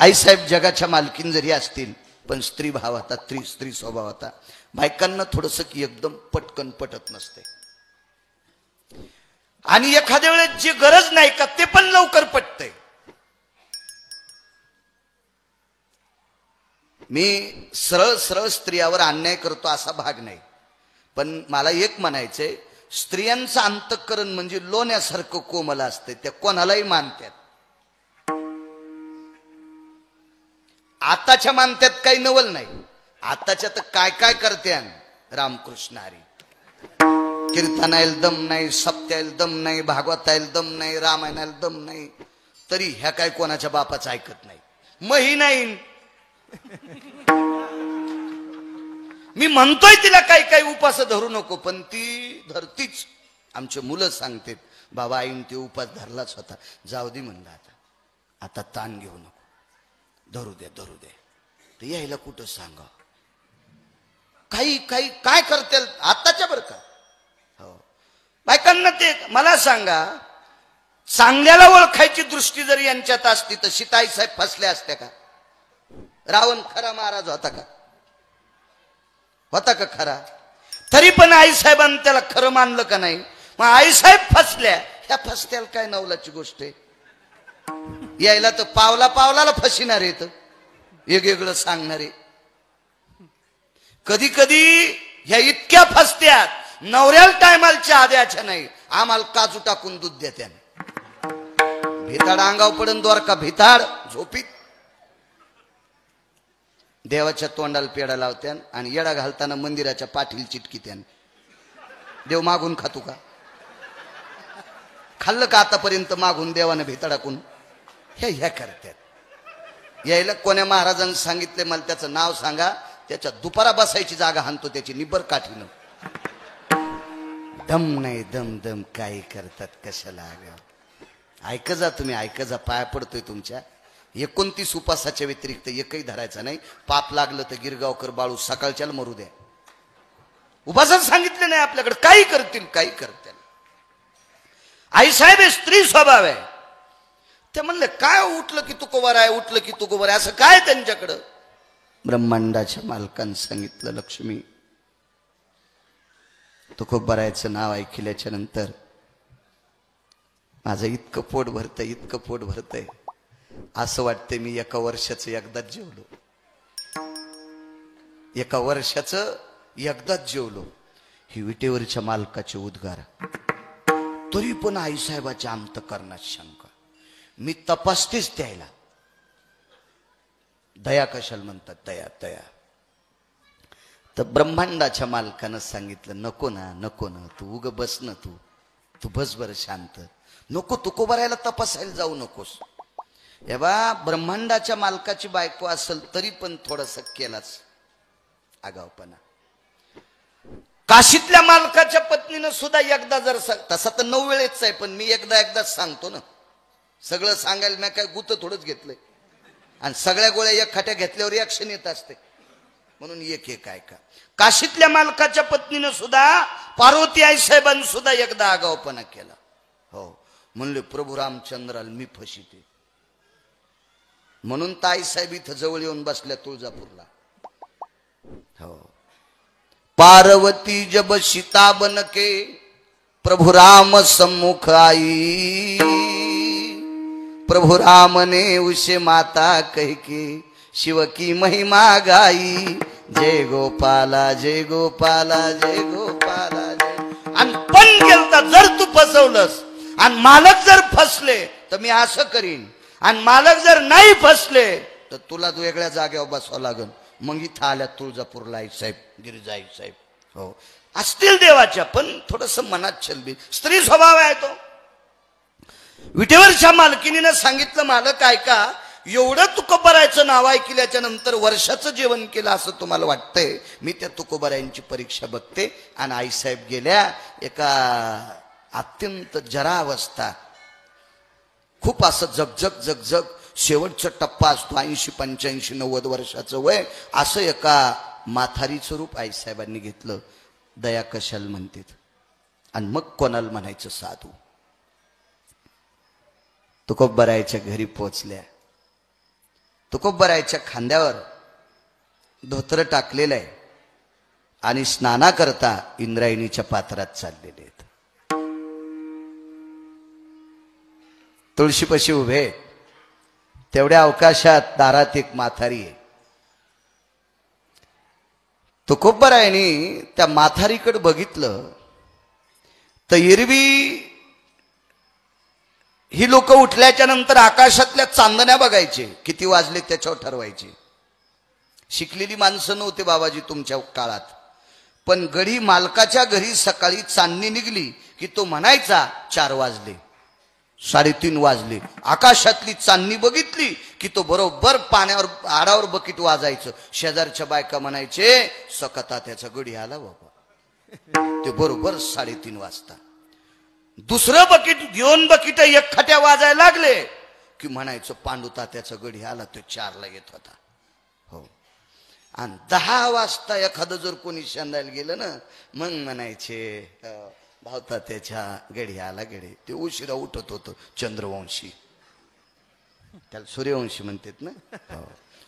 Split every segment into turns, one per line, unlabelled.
आईसाहेब जगाच्या मालकीन जरी असतील पण स्त्री भाव होता, स्त्री स्वभाव होता. बायकांना थोडस की एकदम पटकन पटत नसते आणि एखाद्या वेळेस जी गरज नाही का ते पण लवकर पटते. मी सरळ सरळ स्त्रियावर अन्याय करतो असा भाग नाही, पण मला एक म्हणायचंय, स्त्रियांचं अंतःकरण म्हणजे लोण्यासारखं कोमल असते, त्या कोणालाही मानतात. आताच्या मानत्यात काही नवल नाही, आताच्या तर काय काय करते. रामकृष्ण हरी, कीर्तनाला दम नाही, सप्त्याला दम नाही, भागवताला दम नाही, रामायणाला दम नाही, तरी ह्या काय कोणाच्या बापाचं ऐकत नाही. मही नाही. मी म्हणतोय तिला काही काही उपास धरू नको, पण ती धरतीच. आमचे मुलं सांगतात, बाबा आईन ते उपास धरलाच होता, जाऊ दे म्हणलं, आता ताण घेऊ नको, धरू दे धरू दे. तर यायला कुठं सांगा, काही काही काय करते आताच्या बरं का. हो, बायकांना ते मला सांगा, चांगल्याला ओळखायची दृष्टी जरी यांच्यात असती तर सीताई साहेब फसल्या असत्या का? रावण खरा महाराज होता का? होता का खरा? तरी पण आईसाहेबांनी त्याला खरं मानलं का नाही? मग आईसाहेब फसल्या, ह्या फसत्याला काय नवलाची गोष्ट आहे? यायला तर पावला पावलाला फसिणार येत, वेगवेगळं सांगणारे. कधी कधी ह्या इतक्या फसत्यात नवऱ्याला टायमाला चहा द्यायच्या नाही, आम्हाला काजू टाकून दूध देत्या. भिताड अंगाव पडून द्वारका भिताड झोपीत देवाच्या तोंडाला पेडा लावत्यान आणि येडा घालताना मंदिराच्या पाठील चिटकीत्यान. देव मागून खातो का? खाल्लं का आतापर्यंत मागून देवानं भिताडाकून? ह्या करतात. यायला कोण्या महाराजांनी सांगितले, मला त्याचं नाव सांगा, त्याच्या दुपारा बसायची जागा हाणतो त्याची निबर काठीनं. दम नाही, दम दम काय करतात कशाला? ऐक जा तुम्ही, ऐक जा, पाया पडतोय तुमच्या. 29 उपासाच्या व्यतिरिक्त एकही धरायचा नाही. पाप लागलं तर गिरगावकर बाळू सकाळच्याला मरू द्या. उपासाच सांगितले नाही आपल्याकडे, काही करतील काही करतील. आईसाहेब स्त्री स्वभाव आहे. ते म्हणले काय उठलं की तुकोबर आहे, उठलं की तुकोबर आहे, असं काय त्यांच्याकडं? ब्रह्मांडाच्या मालकानं सांगितलं, लक्ष्मी तुकोबरायचं नाव ऐकल्याच्या नंतर माझं इतकं पोट भरतंय, इतकं पोट भरतंय, असं वाटतंय मी एका वर्षाचं एकदाच जेवलो, एका वर्षाचं एकदाच जेवलो. ही विटेवरच्या मालकाचे उद्गार. तरी पण आईसाहेबाच्या अंतःकरणात शंका. मी तपासतेच त्याला. दया कशाला म्हणतात? दया दया. तर ब्रह्मांडाच्या मालकानं सांगितलं, नको ना नको ना, तू उग बस ना, तू बस बरं शांत, नको तुकोबरायला तपासायला जाऊ नकोस. हे बा, ब्रह्मांडाच्या मालकाची बायको असेल तरी पण थोडस केलाच आगावपणा. काशीतल्या मालकाच्या पत्नीनं सुद्धा एकदा जर, तसा तर 9 वेळेच आहे, पण मी एकदाच सांगतो ना. सगळं सांगायला मी काय गुत थोडंच घेतलंय, आणि सगळ्या गोळ्या एक खाट्या घेतल्यावर रिॲक्शन येत असते, म्हणून एक एक ऐका. काशीतल्या मालकाच्या पत्नीनं सुद्धा, पार्वती आई साहेबांनी सुद्धा एकदा आगावपणा केला. हो, म्हणले प्रभू रामचंद्राला मी फशीते, म्हणून ताई साहेब इथं जवळ येऊन बसल्या तुळजापूरला. हो, पार्वती जब सीता बनके प्रभु राम सम्मुख आई, प्रभु राम ने उसे माता कह के शिव की महिमा गाई. जय गोपाला जय गोपाला जय गोपाला जय. आणि पण गेलता, जर तू फसवलंस आणि मालक जर फसले तर मी असं करीन, आणि मालक जर नाही फसले तर तुला वेगळ्या जागेवर बसवावं लागेल. मग इथं आल्या तुळजापूरला आई साहेब, गिरिजाई साहेब. हो, असतील देवाच्या, पण थोडस मनात छलबी, स्त्री स्वभाव आहे तो. विटेवरच्या मालकिनीनं सांगितलं, मालक ऐका, एवढं तुकोबरायचं नाव ऐकल्याच्या नंतर वर्षाचं जेवण केलं असं तुम्हाला वाटतंय, मी त्या तुकोबरायांची परीक्षा बघते. आणि आईसाहेब गेल्या एका अत्यंत जरावस्था, खूप असं जगजग जगजग, शेवटचा टप्पा असतो 80, 85, 90 वर्षाचं वय, असं एका माथारीचं रूप आईसाहेबांनी घेतलं. दया कशाला म्हणतात, आणि मग कोणाला म्हणायचं साधू. तुकोबरायच्या घरी पोचल्या. तुकोबरायच्या खांद्यावर धोतर टाकलेलं आहे आणि स्नानाकरता इंद्रायणीच्या पात्रात चाललेले आहेत. तुळशीपाशी उभे. तेवढ्या अवकाशात दारात एक माथारी आहे. तुकोबरायांनी त्या माथारीकडे बघितलं तर एरवी ही लोक उठल्याच्या नंतर आकाशातल्या चांदण्या बघायचे, किती वाजले त्याच्यावर ठरवायचे. शिकलेली माणसं नव्हते बाबाजी तुमच्या काळात, पण गडी मालकाच्या घरी सकाळी चांदणी निघली की तो म्हणायचा 4 वाजले, 3:30 वाजले. आकाशातली चांदणी बघितली की तो बरोबर पाण्यावर आडावर बकीट वाजायचं. शेजारच्या बायका म्हणायचे सकता त्याचा गडी आला बाबा. ते बरोबर 3:30 वाजता. दुसरं बकीट 2 बकीट एकखट्या वाजायला लागले की म्हणायचं पांडुता त्याचा गडी आला. तो 4ला येत होता. हो. आणि 10 वाजता एखादं जर कोणी शेंदायला गेलं ना, मग म्हणायचे भावता त्याच्या गडी आला गडी. ते उशिरा उठत होतं चंद्रवंशी, त्याला सूर्यवंशी म्हणतात ना.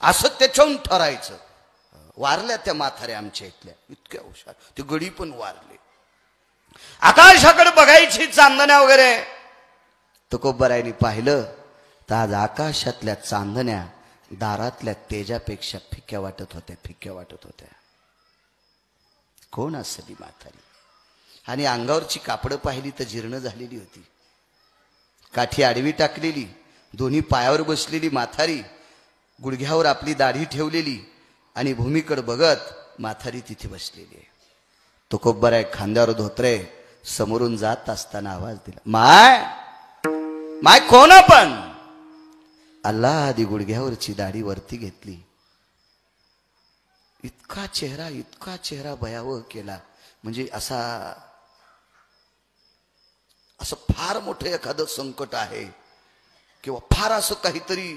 असं त्याच्याहून ठरायचं. वारल्या त्या म्हाताऱ्या आमच्या इथल्या, इतक्या हुशार. ते गडी पण वारले. आकाशाकडे बघायची चांदण्या वगैरे. तुकोबरायांनी पाहिलं तर आज आकाशातल्या चांदण्या दारातल्या तेजापेक्षा फिक्या वाटत होत्या, फिक्या वाटत होत्या. कोण असली म्हातारी? आणि अंगावरची कापडं पाहिली तर जीर्ण झालेली होती. काठी आडवी टाकलेली, दोन्ही पायावर बसलेली म्हातारी, गुडघ्यावर आपली दाढी ठेवलेली आणि भूमीकडे बघत म्हातारी तिथे बसलेली आहे. तुकोबराय खांद्यावर धोतरे. समोरून जात असताना आवाज दिला, माय माय कोण आपण? अल्लाह आधी गुडघ्यावरची दाढी वरती घेतली. इतका चेहरा भयावह केला. म्हणजे असं फार मोठं एखादं संकट आहे किंवा फार असं काहीतरी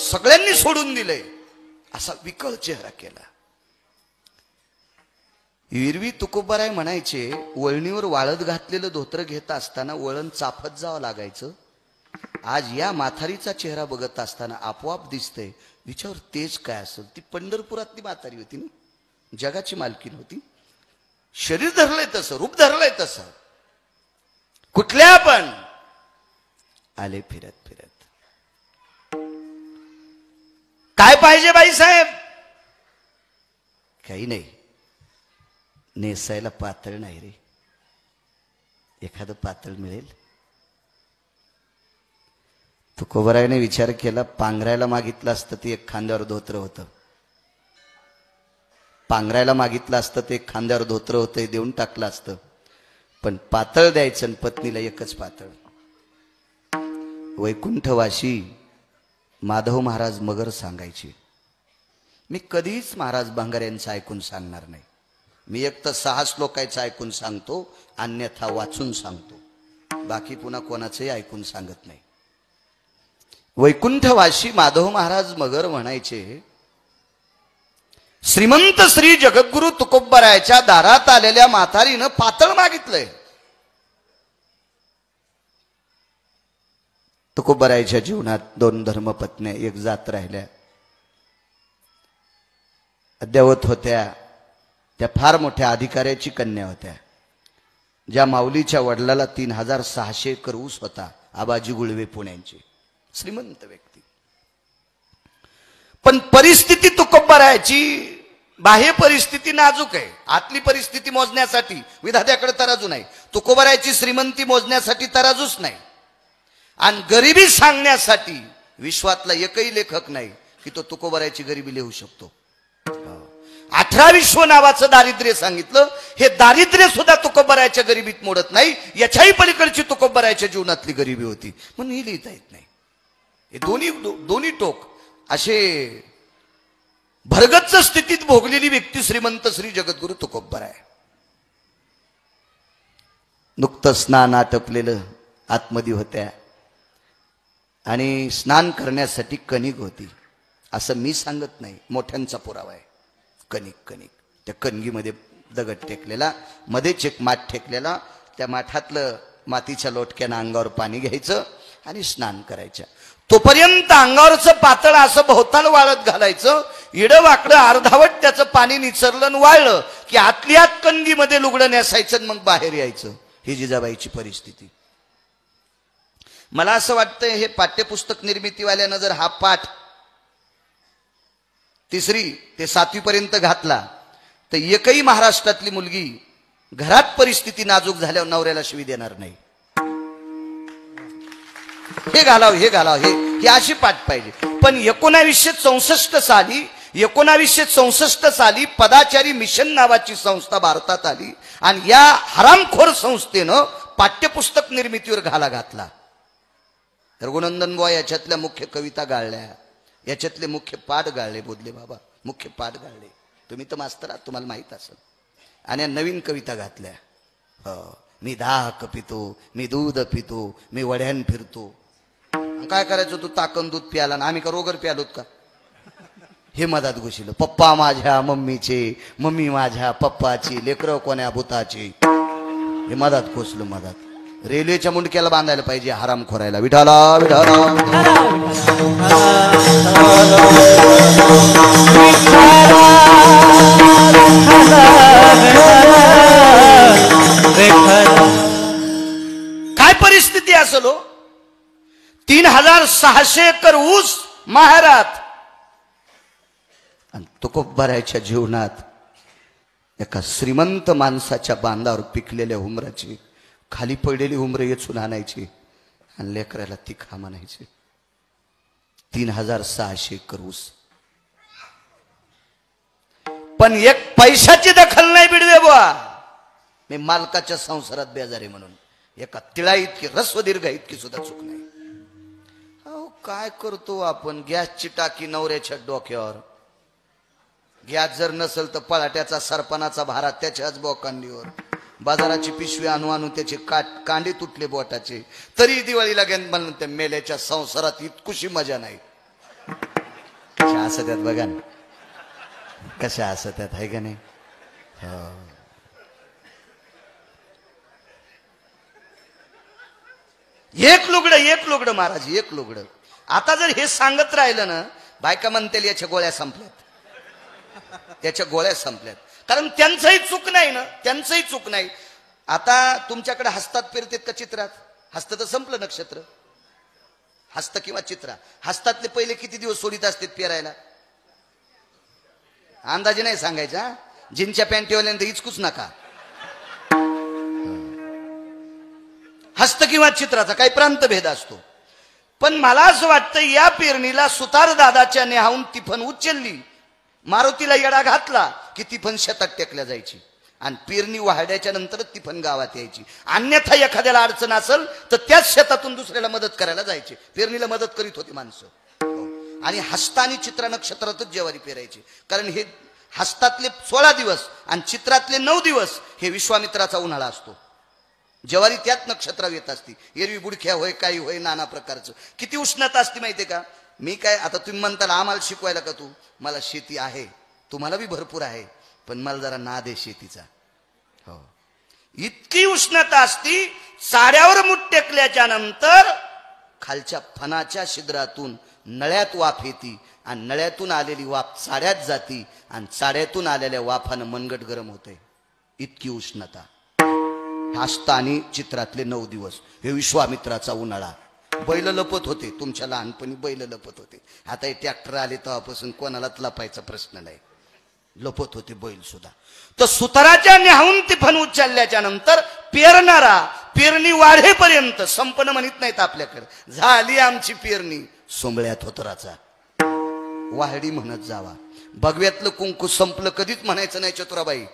सगळ्यांनी सोडून दिलंय असा विकळ चेहरा केला. एरवी तुकोबराय म्हणायचे वळणीवर वाळत घातलेलं धोतर घेत असताना वळण चाफत जावं लागायचं. आज या म्हातारीचा चेहरा बघत असताना आपोआप दिसतंय तिच्यावर तेज काय असेल. ती पंढरपुरातली म्हातारी होती ना, जगाची मालकीण होती. शरीर धरलंय तसं, रूप धरलंय तसं. कुठल्या पण आले फिरत फिरत. काय पाहिजे बाईसाहेब? काही नाही, नेसायला पातळ नाही रे, एखादं पातळ मिळेल. तुकोबरायने विचार केला, पांघरायला मागितलं असतं ते एक खांद्यावर धोतर होतं. पांघरायला मागितलं असतं ते एक खांद्यावर धोतर होतं, देऊन टाकलं असतं. पण पातळ द्यायचं, पत्नीला एकच पातळ. वैकुंठवाशी माधव महाराज मगर सांगायचे. मी कधीच महाराज भांगाऱ्यांचं ऐकून सांगणार नाही. मी एक तर 6 श्लोकाचं ऐकून सांगतो, अन्यथा वाचून सांगतो. बाकी पुन्हा कोणाचंही ऐकून सांगत नाही. वैकुंठवाशी माधव महाराज मगर म्हणायचे, श्रीमंत श्री जगद्गुरु तुकोबरायाच्या दारात आलेल्या म्हातारीनं पातळ मागितलंय. तुकोबरायाच्या जीवनात 2 धर्मपत्न्या, एक जात राहिल्या. अद्यावत होत्या. त्या फार मोठ्या अधिकाऱ्याची कन्या होत्या, ज्या माऊलीच्या वडिलाला 3600 एकर ऊस होता. आबाजी गुळवे पुण्यांचे श्रीमंत व्यक्ती. पण परिस्थिती तुकोबरायाची बाह्य परिस्थिती नाजूक आहे. आतली परिस्थिती मोजण्यासाठी विधात्याकडे तराजू नाही. तुकोबरायाची श्रीमंती मोजण्यासाठी तराजूच नाही. आणि गरिबी सांगण्यासाठी विश्वातला एकही लेखक नाही की तो तुकोबरायाची गरिबी लिहू शकतो. 18 विश्व नावाचं दारिद्र्य सांगितलं. हे दारिद्र्य सुद्धा तुकोबरायाच्या गरिबीत मोडत नाही. याच्याही पलीकडची तुकोबरायाच्या जीवनातली गरिबी होती, म्हणून ही लिहिता येत नाही. हे दोन्ही टोक असे भरगच्च स्थितीत भोगलेली व्यक्ती श्रीमंत श्री जगद्गुरु तुकोबराय. नुकतं स्नान आटपलेलं आतमध्ये होत्या आणि स्नान करण्यासाठी कणिक होती. असं मी सांगत नाही, मोठ्यांचा पुरावा आहे. कणिक त्या कणगीमध्ये दगड टेकलेला, मध्येच एक माठ ठेकलेला. त्या माठातलं मातीच्या लोटक्यानं अंगावर पाणी घ्यायचं आणि स्नान करायच्या. तोपर्यंत अंगावरचं पातळ असं भोवताल वाळत घालायचं. इडं वाकडं अर्धावट त्याचं पाणी निचरलं वाळलं की आतली आत कंदीमध्ये लुगडं नेसायचं मग बाहेर यायचं. ही जिजाबाईची परिस्थिती. मला असं वाटतं हे पाठ्यपुस्तक निर्मितीवाल्यानं जर हा पाठ 3री ते 7वी पर्यंत घातला तर एकही महाराष्ट्रातली मुलगी घरात परिस्थिती नाजूक झाल्यावर नवऱ्याला शिवी देणार नाही. हे घालाव हे घालाव हे अशी पाठ पाहिजे. पण 1964 साली पदाचारी मिशन नावाची संस्था भारतात आली आणि या हरामखोर संस्थेनं पाठ्यपुस्तक निर्मितीवर घाला घातला. रघुनंदन बुवा याच्यातल्या मुख्य कविता गाळल्या, याच्यातले मुख्य पाठ गाळले. बोधले बाबा मुख्य पाठ गाळले. तुम्ही तर मास्तर आहात, तुम्हाला माहित असेल. आणि नवीन कविता घातल्या. मी दाख पितो, मी दूध पितो, मी वड्यान फिरतो. काय करायचं तू ताकन दूध प्याला ना आम्ही का रोगर प्यालोत का? हे मधात घुसलं. पप्पा माझ्या मम्मीचे, मम्मी माझ्या पप्पाची, लेकरं कोण्या भूताची. हे मधात घुसलं. मधात रेल्वेच्या मुंडक्याला बांधायला पाहिजे हराम खोरायला. विठाला विठाला काय परिस्थिती असेल हो. 3600 एकर ऊस माहेरात आणि तुकोबाराच्या जीवनात एका श्रीमंत माणसाच्या बांधावर पिकलेल्या उमराची खाली पडलेली उमरे येचून आणायची आणि लेकराला ती खा म्हणायची. 3600 एकर ऊस. पण एक पैशाची दखल नाही बिडवे बुवा. मी मालकाच्या संसारात बेजारी म्हणून एका तिळा इतकी रस्व दीर्घ इतकी सुद्धा चूक नाही. अहो काय करतो आपण. गॅसची टाकी नवऱ्याच्या डोक्यावर. गॅस जर नसेल तर पळाट्याचा सरपणाचा भारा त्याच्याच बोकांडीवर. बाजाराची पिशवी आणू आणू त्याचे कांडे तुटले बोटाचे. तरी दिवाळीला गेन बनते. मेल्याच्या संसारात इतकुशी मजा नाही. कशा असं त्यात बघा ना, कशा असं त्यात आहे का नाही. एक लुगडं महाराज, एक लुगडं. आता जर हे सांगत राहिलं ना बायका म्हणतील याच्या गोळ्या संपल्यात, त्याच्या गोळ्या संपल्यात. कारण त्यांचंही चूक नाही ना, त्यांचंही चूक नाही. आता तुमच्याकडे हस्तात पेरतेत का चित्रात? हस्त तर संपलं नक्षत्र. हस्त किंवा चित्रा हस्तातले पहिले किती दिवस सोडित असतात पेरायला? अंदाजे नाही सांगायचा. जिनच्या पॅन्टीवाल्यांना इचकूच नका. हस्त किंवा चित्राचा काही प्रांतभेद असतो. पण मला असं वाटतं या पेरणीला सुतार दादाच्या नेहावून तिफन उचलली, मारुतीला येडा घातला की तिफन शेतात टेकल्या जायची आणि पेरणी वाढल्याच्या नंतर तिफन गावात यायची. अन्यथा एखाद्याला अडचण असेल तर त्याच शेतातून दुसऱ्याला मदत करायला जायचे. पेरणीला मदत करीत होती माणसं. आणि हस्त आणि चित्रा नक्षत्रातच ज्वारी पेरायची. कारण हे हस्तातले 16 दिवस आणि चित्रातले 9 दिवस हे विश्वामित्राचा उन्हाळा असतो. ज्वारी त्यात नक्षत्रावर येत असती. एरवी बुडख्या होय, काही होय, नाना प्रकारचं. किती उष्णता असते माहितीये का? मी काय आता तुम्ही म्हणताल आम्हाला शिकवायला का? तू मला शेती आहे, तुम्हाला बी भरपूर आहे, पण मला जरा नाद आहे शेतीचा. हो, इतकी उष्णता असती. चाऱ्यावर मूठ टेकल्याच्या नंतर खालच्या फणाच्या छिद्रातून नळ्यात वाफ येते आणि नळ्यातून आलेली वाफ चाऱ्यात जाती आणि चाऱ्यातून आलेल्या वाफानं मनगट गरम होते. इतकी उष्णता. हस्त आणि चित्रातले 9 दिवस हे विश्वामित्राचा उन्हाळा. बैल लपत होते. तुमच्या लहानपणी बैल लपत होते. आता हे ट्रॅक्टर आले तेव्हापासून कोणालाच लपायचा प्रश्न नाही. लपत होते बैल सुद्धा. तर सुताराच्या न्याहून तिफन उचलल्याच्या नंतर पेरणारा पेरणी वाढेपर्यंत संपन्न म्हणत नाहीत आपल्याकडे. झाली आमची पेरणी, सोंबळ्यात होतराचा वाहडी म्हणत जावा. भगव्यातलं कुंकू संपलं कधीच म्हणायचं नाही चतुराबाई.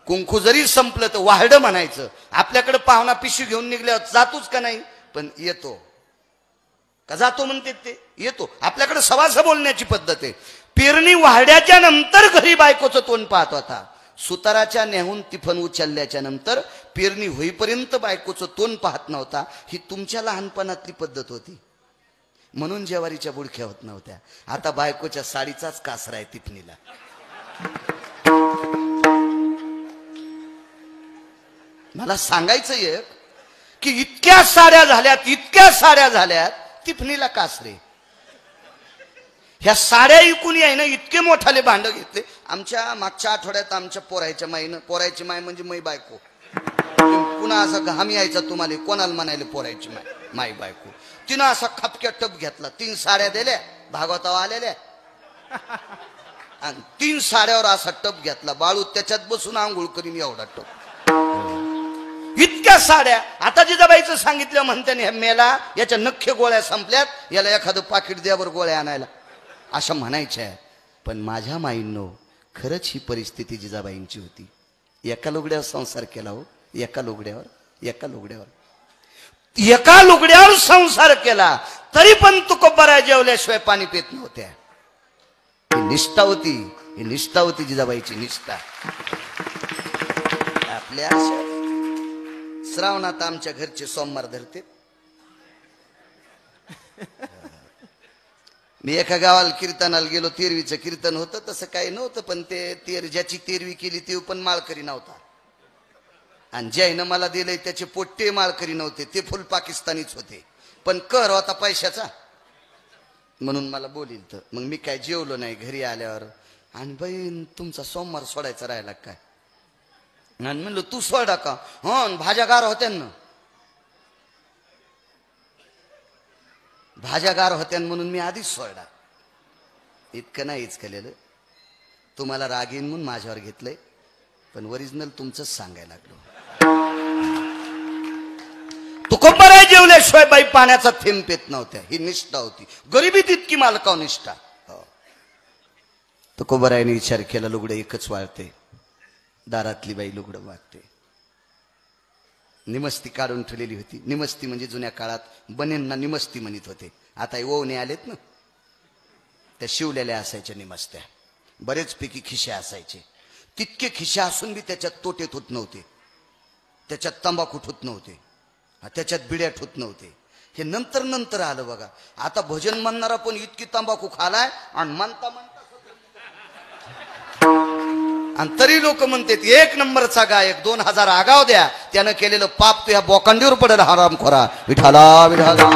कुंकू जरी संपलं तर वाहडं म्हणायचं. आपल्याकडे पाहुणा पिशवी घेऊन निघल्यावर जातोच का नाही? पण येतो का? जातो म्हणते ते येतो. आपल्याकडे सवास बोलण्याची पद्धत आहे. पेरणी वाहड्याच्या नंतर घरी बायकोचं तोंड पाहत होता. सुताराच्या नेहून तिफन उचलल्याच्या नंतर पेरणी होईपर्यंत बायकोचं तोंड पाहत नव्हता. ही तुमच्या लहानपणातली पद्धत होती म्हणून ज्वारीच्या बुडख्या होत नव्हत्या. आता बायकोच्या साडीचाच कासरा आहे तिफणीला. मला सांगायचं एक की इतक्या साड्या झाल्यात, इतक्या इतक्या साड्या झाल्यात तिफणीला कासरे. ह्या साड्या इकून आहे ना इतके मोठाले भांड घेतले. आमच्या मागच्या आठवड्यात आमच्या पोरायची माय म्हणजे मै बायको, पुन्हा असा घाम यायचा तुम्हाला कोणाला म्हणायला पोरायची माय बायको. तिनं असा खपक्या टप घेतला, 3 साड्या दिल्या भागवतावा आलेल्या आणि 3 साड्यावर असा टप घेतला. बाळू त्याच्यात बसून आंघोळ करीन एवढा टप. इतक्या साड्या. आता जिजाबाईचं सांगितलं म्हणते मेला याच्या नख्य गोळ्या संपल्यात, याला एखादं पाकिट द्यावर गोळ्या आणायला असं म्हणायच्या. पण माझ्या माईंनो खरंच ही परिस्थिती जिजाबाईंची होती. एका लुगड्यावर संसार केला हो, एका लुगड्यावर संसार केला तरी पण तुकोबरा जेवल्याशिवाय पाणी पित नव्हत्या. ही निष्ठा होती जिजाबाईची निष्ठा. आपल्या श्रावणात आमच्या घरचे सोमवार धरते. मी एका गावाला कीर्तनाला गेलो, तेरवीचं कीर्तन होतं. तसं काही नव्हतं, पण ते ज्याची तेरवी केली ते पण माळकरी नव्हता आणि ज्यानं मला दिलंय त्याचे पोट्टे माळकरी नव्हते, ते फुल पाकिस्तानीच होते. पण कर होता पैशाचा म्हणून मला बोलील. तर मग मी काय जेवलो नाही घरी आल्यावर. आणि बहीण तुमचा सोमवार सोडायचा राहिला काय? आणि म्हणलं तू सोडा का? हो भाज्या गार होत्या ना, भाज्या गार होत्या म्हणून मी आधीच सोडा. इतकं नाहीच केलेलं. तुम्हाला राग येईन म्हणून माझ्यावर घेतलंय, पण ओरिजिनल तुमचंच सांगायला लागलो. तुकोबरा जेवल्याशिवाय बाई पाण्याचा थेंब पेत नव्हत्या. ही निष्ठा होती. गरिबीत इतकी मालकाव निष्ठा. तुकोबराने विचार केला लुगडं एकच वाळते, दारातली बाई लुगडं वाळते. निमस्ती काढून ठेवलेली होती. निमस्ती म्हणजे जुन्या काळात बनेंना निमस्ती म्हणत होते. आता ओवणे आलेत ना, त्या शिवलेल्या असायच्या निमस्त्या. बरेच पैकी खिशे असायचे. तितके खिशे असून बी त्याच्यात तोटे होत नव्हते, त्याच्यात तंबाखू ठुत नव्हते, त्याच्यात बिड्या ठुत नव्हते. हे नंतर आलं बघा. आता भजन म्हणणारा पण इतकी तंबाखू खालाय आणि म्हणता आणि तरी लोक म्हणतात 1 नंबरचा गायक. 2000 आगाव द्या, त्यानं केलेलं पाप तुझ्या बोकांडीवर पडेल हरामखोरा. विठाला विठाला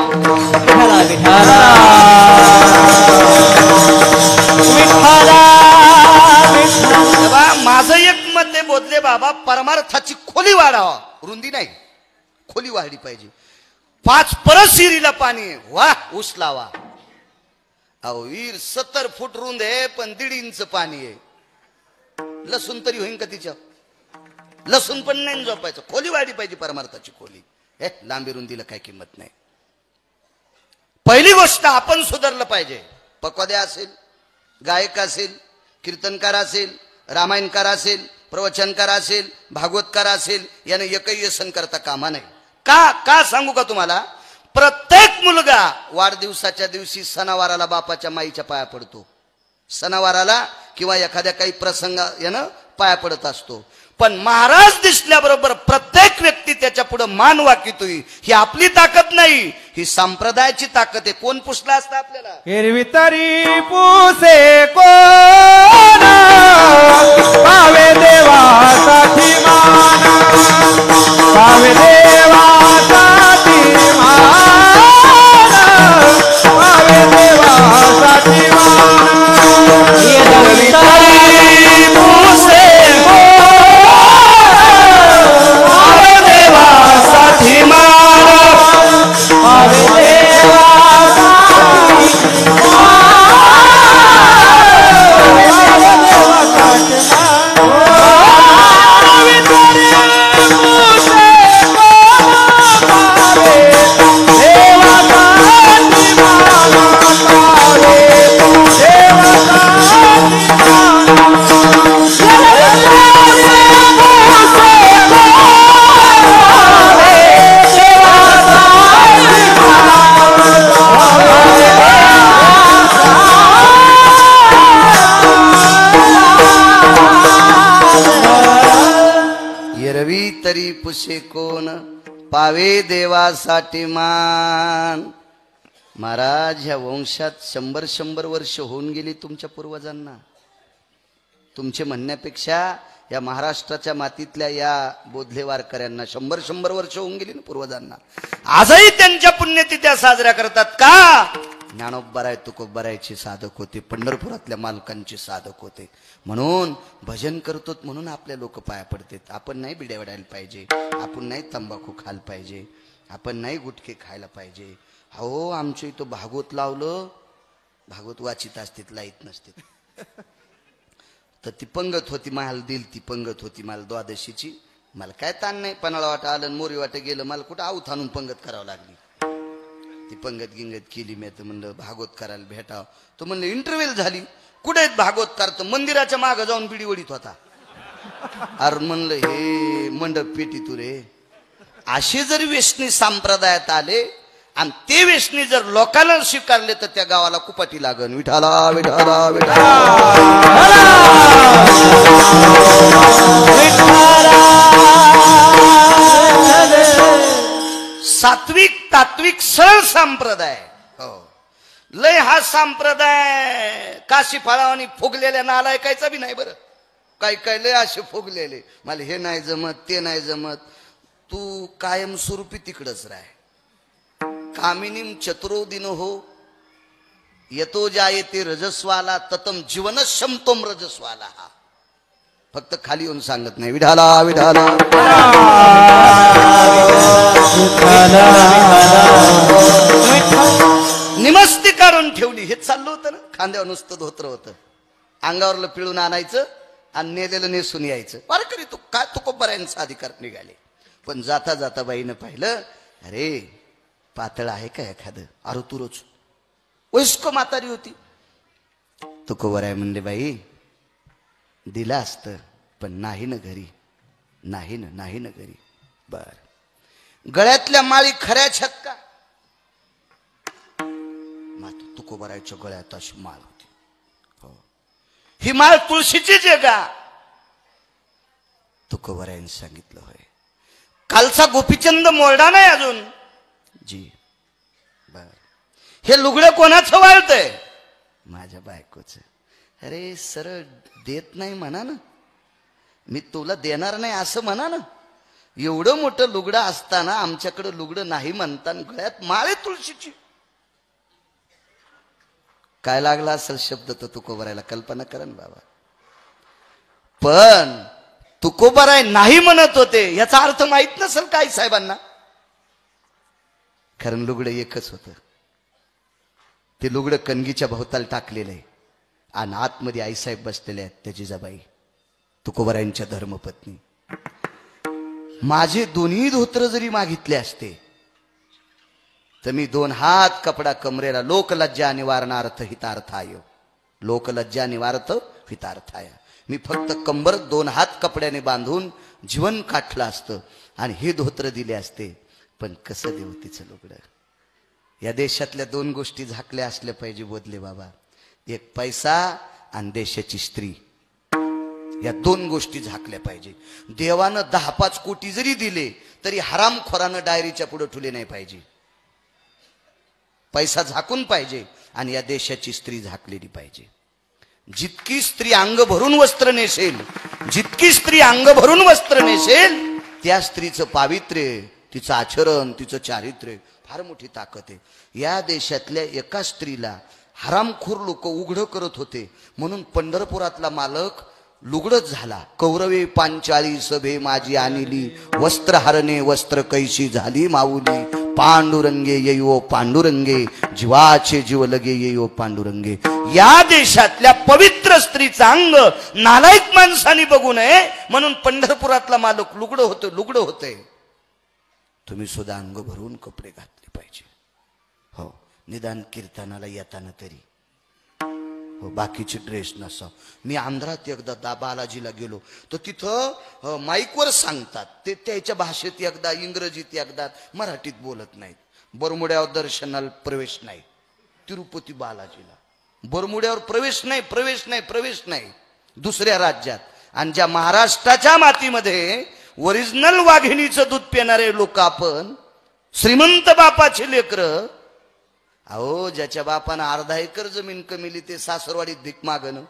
माझं एक मत आहे बोधले बाबा, परमार्थाची खोली वाढावा, रुंदी नाही, खोली वाढली पाहिजे. 5 परस शिरीला पाणी वा ऊस लावा. अहो वीर 70 फूट रुंद आहे पण 1.5 इंच पाणी आहे. लसूण तरी होईन का तिच्या? लसूण पण नाही झोपायचं. खोली वाढली पाहिजे, परमार्थाची खोली. हे लांबी रुंदीला काय किंमत नाही. पहिली गोष्ट आपण सुधारलं पाहिजे. पक्वाद्या असेल, गायक असेल, कीर्तनकार असेल, रामायणकार असेल, प्रवचनकार असेल, भागवतकार असेल, याने एकही व्यसन करता कामा नाही. का सांगू का तुम्हाला? प्रत्येक मुलगा वाढदिवसाच्या दिवशी सणावाराला बापाच्या माईच्या पाया पडतो. सणावाराला किंवा एखाद्या काही प्रसंग यानं पाया पडत असतो. पण महाराज दिसल्याबरोबर प्रत्येक व्यक्ती त्याच्या पुढे मान वाकितोय. ही आपली ताकद नाही, ही संप्रदायाची ताकद आहे. कोण पुसला असतं आपल्याला? हिरवी तरी पुसे कोण पावे देवासाठी मान, पावे देवासाठी मान, पावे देवासाठी मान. हिरवी तरी पुसे तरी पुसे कोण पावे देवासाठी मान. महाराज ह्या वंशात 100 वर्ष होऊन गेली तुमच्या पूर्वजांना. तुमचे म्हणण्यापेक्षा या महाराष्ट्राच्या मातीतल्या या बोधले वारकऱ्यांना 100 वर्ष होऊन गेली ना पूर्वजांना, आजही त्यांच्या पुण्यतिथ्या साजऱ्या करतात का? ज्ञानोबराय तुकोबरायचे साधक होते, पंढरपुरातल्या मालकांचे साधक होते, म्हणून भजन करतो म्हणून आपल्या लोक पाया पडतात. आपण नाही बिड्या वडायला पाहिजे, आपण नाही तंबाखू खायला पाहिजे, आपण नाही गुटखे खायला पाहिजे. हो आमच्या इथं भागवत लावलं, भागवत वाचित असते लाईत नसते, तर ती पंगत होती मला दिल, ती पंगत होती मला द्वादशीची. मला काय ताण नाही, पन्हाळा वाटा आलं मोरी वाटा गेलं, मला कुठं आऊत आणून पंगत करावं लागली. ती पंगत गिंगत केली. मी तर म्हणलं भागवत करायला भेटावं. तो म्हणलं इंटरव्ह्यू झाली, कुठे आहेत भागवतकार? तर मंदिराच्या मागं जाऊन बिडी वडीत होता. अरे म्हणलं हे मंडप पेटी तू रे. असे जर वेशनी संप्रदायात आले आणि ते वेशनी जर लोकांना स्वीकारले तर त्या गावाला कुपाटी लागन. विठाला विठाला विठाला. सात्विक तात्विक सरळ संप्रदाय. हो लय हा संप्रदाय काशी फळावानी फुगलेल्या नालायकायचा बी नाही बरं. काय काय लय असे फुगलेले, मला हे नाही जमत ते नाही जमत. तू कायमस्वरूपी तिकडच राह. कामिनीम चतुरोदिन हो येतो जायते रजस्वाला ततम जीवनशम तोम रजस्वाला. हा फक्त खाली येऊन सांगत नाही विठाला विठाला. निमस्ती काढून ठेवली. हे चाललं होतं ना, खांद्यावर नुसतं धोत्र होतं, अंगावरलं पिळून आणायचं आणि नेलेलं नेसून यायचं. वारकरी तू काय तुकोबरायांचा अधिकार निघाले. पण जाता जाता बाईनं पाहिलं, अरे पातळ आहे का एखादं? अरे तू रोज वयस्क म्हातारी होती. तुकोबराय म्हणले बाई दिला असतं पण नाही ना घरी, नाही ना घरी. बर गळ्यातल्या माळी खऱ्याच आहेत का? मात्र तुकोबरायच्या गळ्यात अशी माळ होती. हो ही माळ तुळशीचीच आहे का? तुकोबरायांनी सांगितलं होय. कालचा गोपीचंद मोरडा नाही अजून जी. बर हे लुगडं कोणाचं वाळतंय? माझ्या बायकोच. अरे सरळ देत नाही म्हणा ना, मी तुला देणार नाही असं म्हणा ना. एवढं मोठं लुगडं असताना आमच्याकडे लुगडं नाही म्हणताना गळ्यात माळे तुळशीची. काय लागला असेल शब्द तो तुकोबरायला, कल्पना करा ना बाबा. पण तुकोबराय नाही म्हणत होते याचा अर्थ माहित नसेल काही साहेबांना, कारण लुगडं एकच होतं. ते लुगडं कणगीच्या भोवताल टाकलेलं आहे आणि आतमध्ये आईसाहेब बसलेले आहेत, त्याची जिजाबाई तुकोबरायांच्या धर्मपत्नी. माझे दोन्ही धोत्र जरी मागितले असते तर मी 2 हात कपडा कमरेला लोकलज्जा निवारणार्थ हितार्थाय, लोकलज्जा निवार्थ हितार्थाय. मी फक्त कंबर 2 हात कपड्याने बांधून जीवन काठलं असतं आणि हे धोत्र दिले असते. पण कसं देऊ तिचं लुगडं? या देशातल्या 2 गोष्टी झाकल्या असल्या पाहिजे बोधले बाबा. एक पैसा आणि देशाची स्त्री. या 2 गोष्टी झाकल्या पाहिजे. देवानं 10-5 कोटी जरी दिले तरी हरामखोरानं डायरीच्या पुढे ठुले नाही पाहिजे. पैसा झाकून पाहिजे आणि या देशाची स्त्री झाकलेली पाहिजे. जितकी स्त्री अंग भरून वस्त्र नेसेल, जितकी स्त्री अंग भरून वस्त्र नेसेल त्या स्त्रीचं पावित्र्य, तिचं आचरण, तिचं चारित्र्य फार मोठी ताकद आहे. या देशातल्या एका स्त्रीला हरामखोर लोक उघड करत होते म्हणून पंढरपुरातला मालक लुगडच झाला. कौरवे पांचाळी सभे माझी आणली, वस्त्र हरणे वस्त्र कैशी झाली माऊली. पांडुरंगे येयो पांडुरंगे, जीवाचे जीव लगे येयो पांडुरंगे. या देशातल्या पवित्र स्त्रीचा अंग नालायक माणसाने बघू नये म्हणून पंढरपुरातला मालक लुगडं होतंय. तुम्ही सुद्धा अंग भरून कपडे घातले पाहिजे. हो निदान कीर्तनाला येताना तरी हो बाकीचे ड्रेस नसा. मी आंध्रात एकदा बालाजीला गेलो तर तिथं माईकवर सांगतात, ते त्याच्या भाषेत एकदा, इंग्रजीत एकदा, मराठीत बोलत नाहीत. बरमुड्यावर दर्शनाला प्रवेश नाही. तिरुपती बालाजीला बरमुड्यावर प्रवेश नाही दुसऱ्या राज्यात. आणि ज्या महाराष्ट्राच्या मातीमध्ये ओरिजिनल वाघिणीचं दूध पिणारे लोक आपण, श्रीमंत बापाचे लेकर. अहो ज्याच्या बापानं अर्धा एकर जमीन कमिली ते सासरवाडीत भीक मागणं.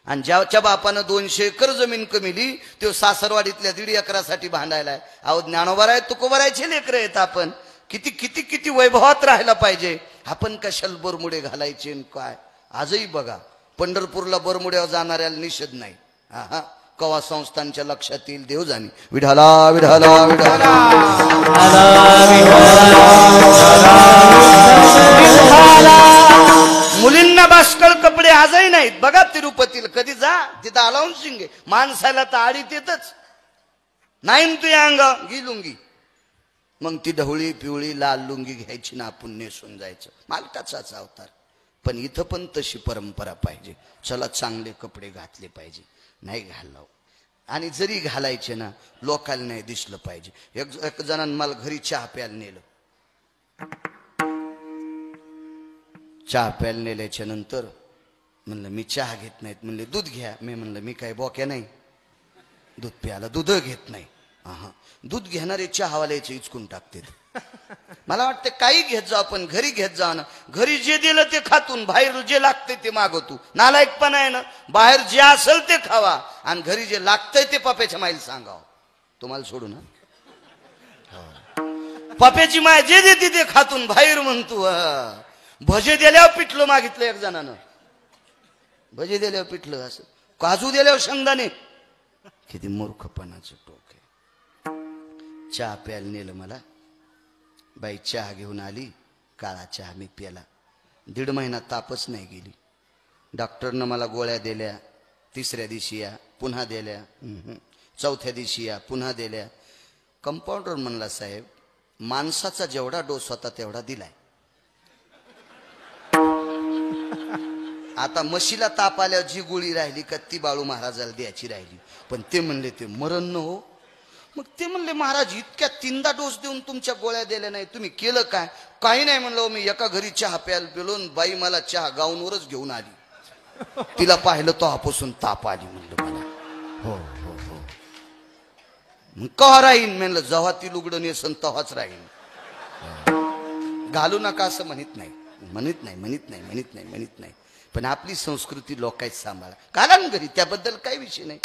आणि ज्याच्या बापानं 200 एकर जमीन कमिली तो सासरवाडीतल्या 1.5 एकरासाठी भांडायलाय. अहो ज्ञानोबा आहे तुकोबरायचे लेकर आहेत आपण. किती किती किती वैभवात राहायला पाहिजे. आपण कशाला बरमुडे घालायचे काय. आजही बघा पंढरपूरला बरमुड्यावर जाणाऱ्याला निषेध नाही. हा कवा संस्थांच्या लक्षात येईल देव जाणी. विठाला विठाला विठाला मुलींना बास्कळ कपडे आजही नाहीत. बघा तिरुपतीला कधी जा तिथं अलाउन्स शिंगे माणसाला तर आडीत येतच नाही. तू अंग घी लुंगी मग ती ढवळी पिवळी लाल लुंगी घ्यायची ना आपण नेसून जायचं. मालकाचाच अवतार. पण इथं पण तशी परंपरा पाहिजे. चला चांगले कपडे घातले पाहिजे. नाही घालावं आणि जरी घालायचे ना लोकांना नाही दिसलं पाहिजे. एक जणांनी मला घरी चहा प्यायला नेलं. चहा प्यायला नेल्याच्या नंतर म्हणलं मी चहा घेत नाहीत. म्हणले दूध घ्या. मी म्हणलं मी काय बोक्या नाही दूध प्यायला दूध घेत नाही. हा दूध घेणारे चहावाल्याचे इचकून टाकते. मला वाटतं काही घेत जाऊ आपण घरी घेत जाऊ ना. घरी जे दिलं ते खातून बाहेर जे लागतंय ते मागवतो. नालायकपणा आहे ना. बाहेर जे असेल ते खावा आणि घरी जे लागतंय ते पप्याच्या माईल सांगावं. तुम्हाला सोडू ना पप्याची माय जे देते ते खातून बाहेर म्हणतो. भजे दिल्यावर पिठलं मागितलं एक जणानं. भजे दिल्यावर पिठलं असं काजू दिल्यावर शेंगदाणे. किती मूर्खपणाचं टोक आहे. चहा प्यायला नेलं मला. बाई चहा घेऊन आली. काळा चहा मी प्याला. 1.5 महिना तापच नाही गेली. डॉक्टरनं मला गोळ्या दिल्या. 3ऱ्या दिवशी या पुन्हा दिल्या. 4थ्या दिवशी या पुन्हा दिल्या. कंपाऊंडर म्हणला साहेब माणसाचा जेवढा डोस होता तेवढा दिलाय. आता म्हशीला ताप आल्यावर जी गोळी राहिली का ती बाळू महाराजाला द्यायची राहिली. पण ते म्हणले ते मरण न हो. मग ते म्हणले महाराज इतक्या 3दा डोस देऊन तुमच्या गोळ्या दिल्या नाही तुम्ही केलं काय. काही नाही म्हणलं मी एका घरी चहा प्यायला पेलो. बाई मला चहा गाऊनवरच घेऊन आली. तिला पाहिलं तेव्हापासून ताप आली म्हणलं मला. हो हो हो मग कवा राहीन म्हणलं जेव्हा ती लुगडं नेसन तेव्हाच राहीन. घालू नका असं म्हणत नाही म्हणत नाही म्हणत नाही म्हणत नाही म्हणत नाही. पण आपली संस्कृती लोकांची सांभाळा. घाला ना घरी त्याबद्दल काही विषय नाही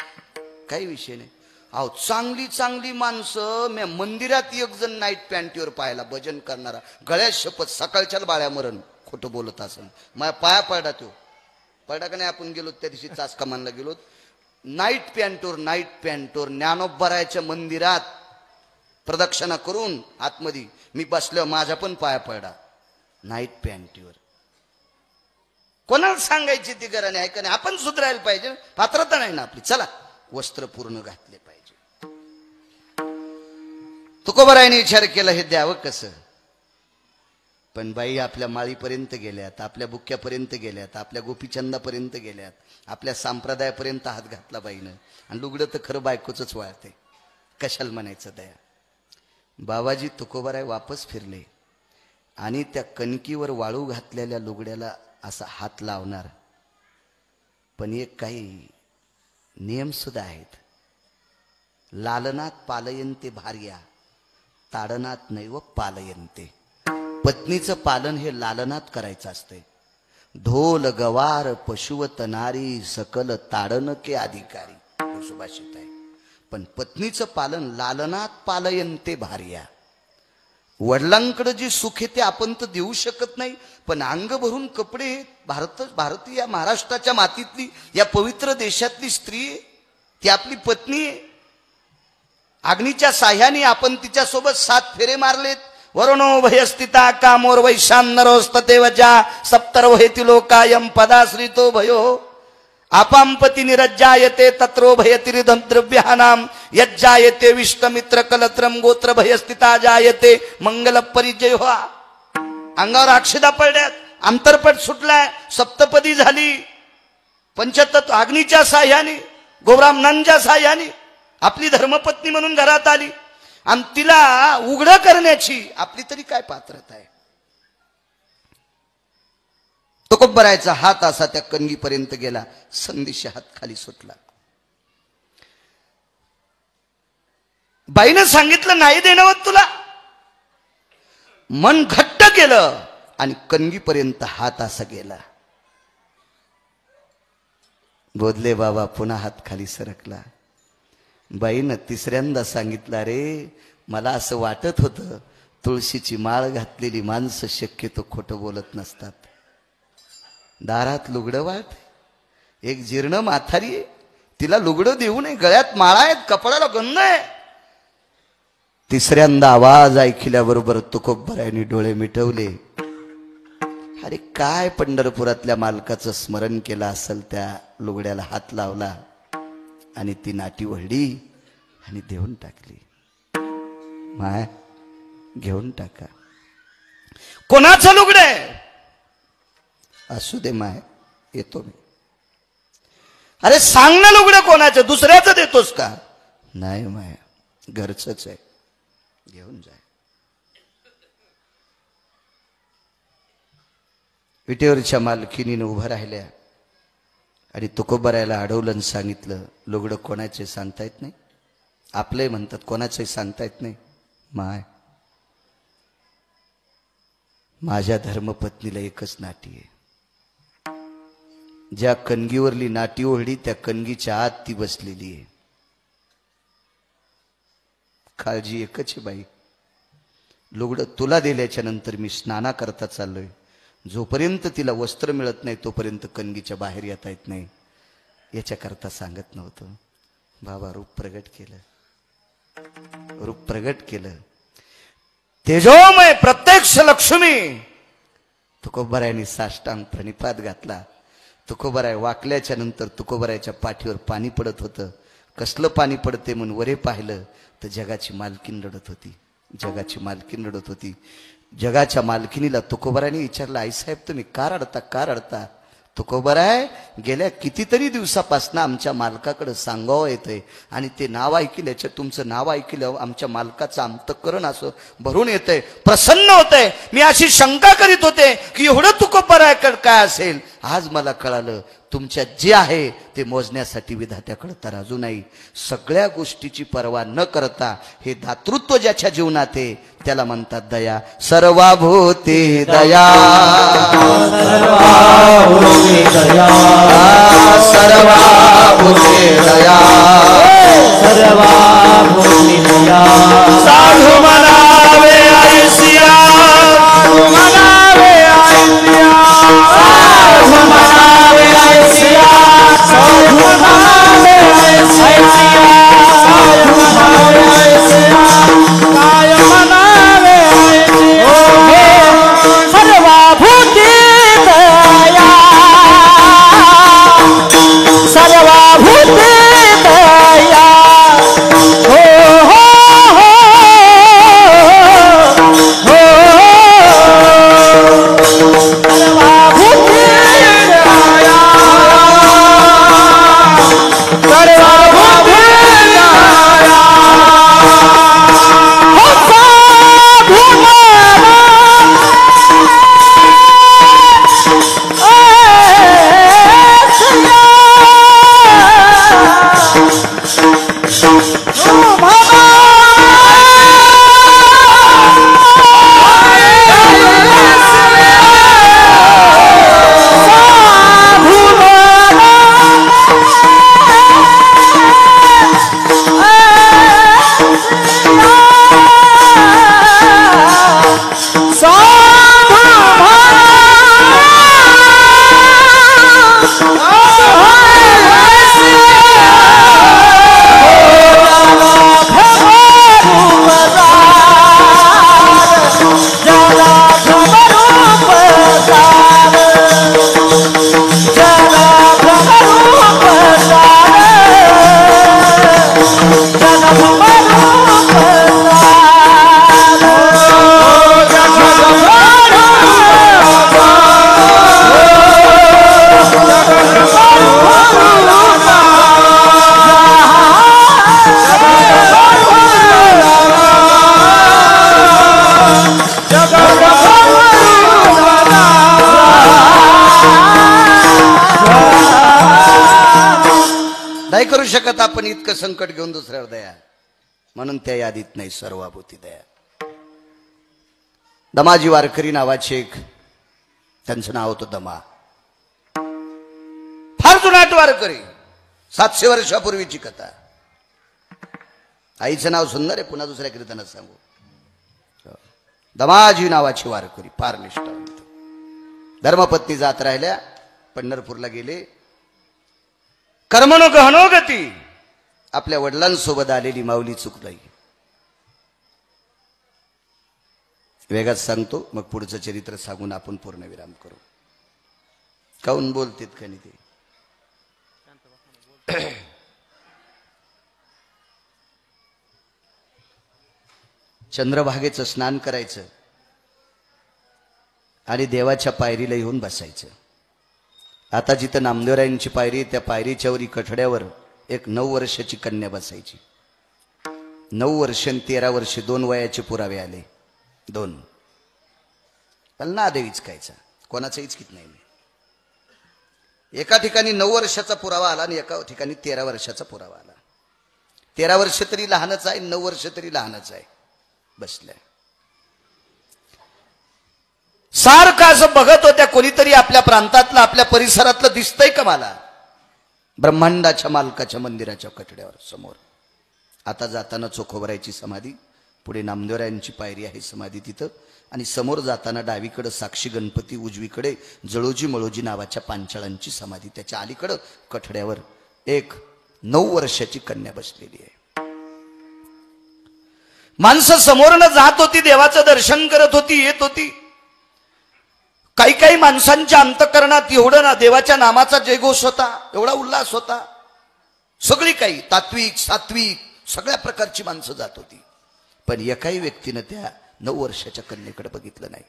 काही विषय नाही. अहो चांगली चांगली माणसं मी मंदिरात एक जण नाईट पॅन्टीवर पाहायला भजन करणारा गळ्यात शपथ सकाळच्या बाळ्या मरण खोटं बोलत असेल. माझ्या पाया पडला तो पडला का नाही. आपण गेलो त्या दिवशी चाचका मानला गेलो. नाईट पॅन्टवर ज्ञानोबरायच्या मंदिरात प्रदक्षिणा करून आतमध्ये मी बसल्यावर माझ्या पण पाया पडला नाईट पॅन्टीवर. कोणाला सांगायची ती गरज नाही का नाही. आपण सुधारायला पाहिजे. पात्रता नाही ना आपली. चला वस्त्र पूर्ण घातले पाहिजे. तुकोबरायने विचार केला हे द्यावं कसं. पण बाई आपल्या माळीपर्यंत गेल्यात. आपल्या बुक्क्यापर्यंत गेल्यात. आपल्या गोपीचंदापर्यंत गेल्यात. आपल्या संप्रदायापर्यंत हात घातला बाईनं. आणि लुगडं तर खरं बायकोच वाळते. कशाला म्हणायचं दया. बाबाजी तुकोबराय वापस फिरले आणि त्या कणकीवर वाळू घातलेल्या लुगड्याला असा हात लावणार. पण एक काही नियम सुद्धा आहेत. लालनात पालयन्ते भार्या ताडनात नैव पालयन्ते. पत्नीचं पालन हे लालनात करायचं असतंय. ढोल गवार पशुवत नारी सकल ताडन के अधिकारी सुभाषित आहे. पण पत्नीचं पालन लालनात पालयन्ते भार्या. वडिलांकडे जी सुख आहे ते आपण तर देऊ शकत नाही. पण अंग भरून कपडे भारतीय महाराष्ट्राच्या मातीतली या पवित्र देशातली स्त्री ती आपली पत्नी. अग्नीच्या साह्याने आपण तिच्या सोबत 7 फेरे मारलेत. वरुणो भयस्थिता कामोर वैशानरोस्ततेवजा सप्तर्वहेति लोकायम पदाश्रितो भयो आपांपति निरज्जायते तत्रो भयतिरिदं द्रव्यानाम यज्जायते विष्टमित्र कलत्रम गोत्र भयस्थिता जायते मंगल परिजय हो. अंगावर अक्षदा पडल्यात. अंतरपट सुटलाय. सप्तपदी झाली. पंचतत्व अग्नीच्या साह्याने गोब्राह्मणांच्या साह्याने आपली धर्मपत्नी म्हणून घरात आली. आणि तिला उघड करण्याची आपली तरी काय पात्रता आहे. तुकोबरायचा हात असा त्या कणगीपर्यंत गेला. संदेशी हात खाली सुटला. बाईनं सांगितलं नाही देणं तुला. मन घट्ट केलं आणि कणगीपर्यंत हात असा गेला. बोधले बाबा पुन्हा हात खाली सरकला. बाईनं तिसऱ्यांदा सांगितलं, रे मला असं वाटत होतं तुळशीची माळ घातलेली माणसं शक्यतो खोटं बोलत नसतात. दारात लुगडं वाट, एक जीर्ण म्हातारी आहे, तिला लुगडं देऊ नये, गळ्यात माळा आहेत, कपड्याला गंध आहे. तिसऱ्यांदा आवाज ऐकल्याबरोबर तुकोबरायांनी डोळे मिटवले. अरे काय पंढरपुरातल्या मालकाचं स्मरण केलं असेल, त्या लुगड्याला हात लावला आणि ती नाटी वळली आणि देऊन टाकली. माय घेऊन टाका. कोणाचं लुगडे असू दे माय, येतो मी. अरे सांग ना लुगडं कोणाचं, दुसऱ्याचं देतोस का? नाही माय, घरचंच आहे, घेऊन जाय. विटेवरच्या मालकीनीनं उभं राहिल्या आणि तुकोबरायला अडवलं आणि सांगितलं, लुगडं कोणाचे सांगता येत नाही. आपले म्हणतात, कोणाचे सांगता येत नाही. माय, माझ्या धर्मपत्नीला एकच नाटी आहे. ज्या कणगीवरली नाटी ओढली त्या कणगीच्या आत ती बसलेली आहे. काळजी एकच आहे बाई, लुगडं तुला दिल्याच्या नंतर मी स्नाना करता चाललोय. जोपर्यंत तिला वस्त्र मिळत नाही तोपर्यंत कणगीच्या बाहेर येता येत नाही. याच्याकरता सांगत नव्हतं. बाबा रूप प्रगट केलं, रूप प्रगट केलं. तेजोमय प्रत्यक्ष लक्ष्मी. तुकोबरायांनी साष्टांग प्रणिपात घातला. तुकोबराय वाकल्याच्या नंतर तुकोबरायच्या पाठीवर पाणी पडत होतं. कसलं पाणी पडते म्हणून वरे पाहिलं तर जगाची मालकीन रडत होती. जगाची मालकीन रडत होती. जगाच्या मालकिनीला तुकोबरायने विचारलं, आईसाहेब तुम्ही का रडता, का रडता? तुकोबराय, गेल्या कितीतरी दिवसापासून आमच्या मालकाकडे सांगावं येतंय आणि ते नाव ऐकल्याच्या, तुमचं नाव ऐकलं आमच्या मालकाचं अंतःकरण असं भरून येतंय, प्रसन्न होतंय. मी अशी शंका करीत होते की एवढं तुकोबरायकडे काय असेल. आज मला कळालं, तुमच्यात जे आहे ते मोजण्यासाठी विधात्याकडे तराजू नाही. सगळ्या गोष्टीची पर्वा न करता हे दातृत्व ज्याच्या जीवनात आहे त्याला म्हणतात दया. सर्वभूते दया, सर्वभूते दया, सर्वभूते दया, सर्वभूते दया. साधू म्हणावे ऐसिया, साधू म्हणावे ऐसिया, साधू म्हणावे ऐसिया, साधू म्हणावे ऐसिया, साधू म्हणावे ऐसिया, काय म्हणावे ऐसिया. सर्वभूते दया, सर्वभूते दया. हो हो हो हो, सर्वभूते दया, सर्वभूते दया. हो साधू नाही करू शकत आपण इतकं संकट घेऊन दुसऱ्यावर दया, म्हणून त्या यादीत नाही सर्वभूती दया. दमाजी वारकरी नावाचे एक, त्यांचं नाव होतं दमा. फार जुना एकनाथ वारकरी, 700 वर्षापूर्वीची कथा. आईचं नाव सुंदर आहे, पुन्हा दुसऱ्या कीर्तनात सांगू. दमाजी नावाची वारकरी, फार निष्ठावंत. धर्मपत्नी जात राहिल्या, पंढरपूरला गेले. कर्मणो गहनो गती, आपल्या वडिलांसोबत आलेली माऊली चुकलाई. वेगात सांगतो, मग पुढचं चरित्र सांगून आपण पूर्णविराम करू. काऊन बोलतेत का नाही ते? चंद्रभागेचं स्नान करायचं आणि देवाच्या पायरीला येऊन बसायचं. आता जिथं नामदेवरायांची पायरी, त्या पायरीच्या वरी कठड्यावर एक 9 वर्षाची कन्या बसायची. 9 वर्ष आणि 13 वर्षे 2 वयाचे पुरावे आले. 2. पण ना देवीच कायचा, कोणाचा इचकीत नाही. एका ठिकाणी 9 वर्षाचा पुरावा आला आणि एका ठिकाणी 13 वर्षाचा पुरावा आला. 13 वर्ष तरी लहानच आहे, 9 वर्ष तरी लहानच आहे. बसल्या सारखं असं बघत होत्या, कोणीतरी आपल्या प्रांतातलं, आपल्या परिसरातलं दिसतंय का मला. ब्रह्मांडाच्या मालकाच्या मंदिराच्या कठड्यावर समोर. आता जाताना चोखोबरायची समाधी, पुढे नामदेवरायांची पायरी आहे समाधी तिथं, आणि समोर जाताना डावीकडे साक्षी गणपती, उजवीकडे जळोजी मळोजी नावाच्या पांचाळांची समाधी. त्याच्या अलीकडं कठड्यावर एक 9 वर्षाची कन्या बसलेली आहे. माणसं समोरनं जात होती, देवाचं दर्शन करत होती, येत होती. काही काही माणसांच्या अंतःकरणात एवढं ना देवाच्या नामाचा जयघोष होता, एवढा उल्हास होता. सगळी काही तात्विक सात्विक सगळ्या प्रकारची माणसं जात होती. पण एकाही व्यक्तीनं त्या 9 वर्षाच्या कन्येकडे बघितलं नाही.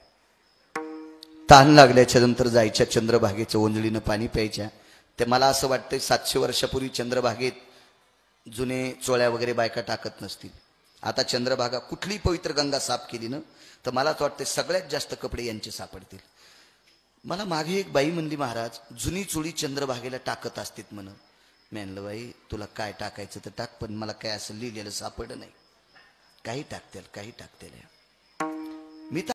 तहान लागल्याच्या नंतर जायच्या चंद्रभागेचं ओंजळीनं पाणी प्यायच्या. ते मला असं वाटतंय 700 वर्षापूर्वी चंद्रभागेत जुने चोळ्या वगैरे बायका टाकत नसतील. आता चंद्रभागा कुठली पवित्र गंगा साफ केली ना, तर मला तर वाटतं सगळ्यात जास्त कपडे यांचे सापडतील. मला मागे एक बाई म्हणली, महाराज जुनी चोळी चंद्रभागेला टाकत असतील म्हणून. मी म्हणलं, बाई तुला काय टाकायचं तर टाक, पण मला काय असं लिहिलेलं सापडलं नाही. काही टाकतील, काही टाकतील.